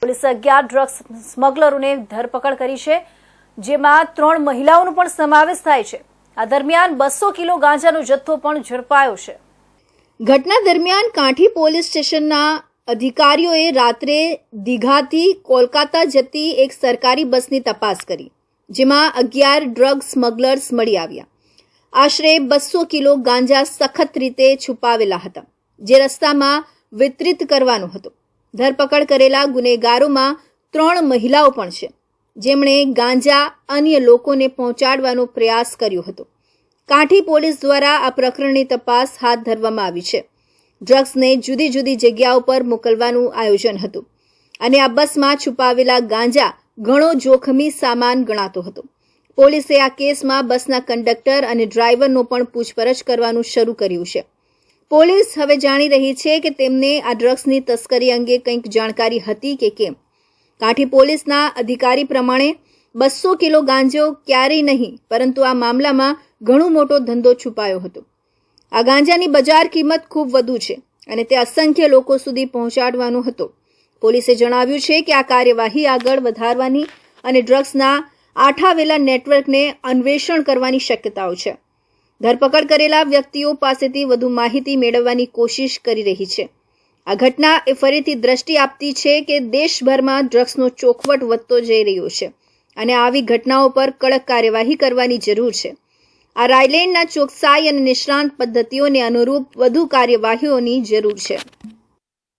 પોલીસે 11 ડ્રગ્સ સ્મગલરોને ધરપકડ કરી છે, જેમાં 3 મહિલાઓનો પણ સમાવેશ થાય છે। આ દરમિયાન 200 કિલો ગાંજાનો જથ્થો પણ ઝડપાયો છે। ઘટના દરમિયાન કાંઠી પોલીસ સ્ટેશનના અધિકારીઓએ રાત્રે દીઘાથી કોલકાતા જતી એક સરકારી બસની તપાસ કરી, જેમાં 11 ડ્રગ સ્મગલર્સ મળી આવ્યા। આશરે 200 કિલો ગાંજા સખત રીતે છુપાવેલા હતા, જે રસ્તામાં વિતરિત કરવાનો હતો। ધરપકડ કરેલા ગુનેગારોમાં 3 મહિલાઓ પણ છે, જેમણે ગાંજા અન્ય લોકોને પહોંચાડવાનો પ્રયાસ કર્યો હતો। કાંઠી પોલીસ દ્વારા આ પ્રકરણની તપાસ હાથ ધરવામાં આવી છે। ડ્રગ્સને જુદી જુદી જગ્યાઓ પર મોકલવાનું આયોજન હતું અને આ બસમાં છુપાવેલા ગાંજા ઘણો જોખમી સામાન ગણાતો હતો। પોલીસે આ કેસમાં બસના કંડક્ટર અને ડ્રાઈવરનો પણ પૂછપરછ કરવાનું શરૂ કર્યું છે। પોલીસ હવે જાણી રહી છે કે તેમને આ ડ્રગ્સની તસ્કરી અંગે કંઈક જાણકારી હતી કે કેમ। કાંઠી પોલીસના અધિકારી પ્રમાણે 200 કિલો ગાંજો ક્યારેય નહીં, પરંતુ આ મામલામાં ઘણો મોટો ધંધો છુપાયો હતો। આ ગાંજાની બજાર કિંમત ખૂબ વધુ છે અને તે અસંખ્ય લોકો સુધી પહોંચાડવાનો હતો। પોલીસે જણાવ્યું છે કે આ કાર્યવાહી આગળ વધારવાની અને ડ્રગ્સના આઠાવેલા નેટવર્કને અન્વેષણ કરવાની શક્યતાઓ છે। ધરપકડ કરેલા વ્યક્તિઓ પાસેથી વધુ માહિતી મેળવવાની કોશિશ કરી રહી છે। આ ઘટના એ ફરીથી દ્રષ્ટિ આપતી છે કે દેશભરમાં ડ્રગ્સનો ચોખવટ વધતો જઈ રહ્યો છે અને આવી ઘટનાઓ પર કડક કાર્યવાહી કરવાની જરૂર છે। આ રાયલેન્ડના ચોકસાઈ અને નિષ્ણાંત પદ્ધતિઓને અનુરૂપ વધુ કાર્યવાહીઓની જરૂર છે।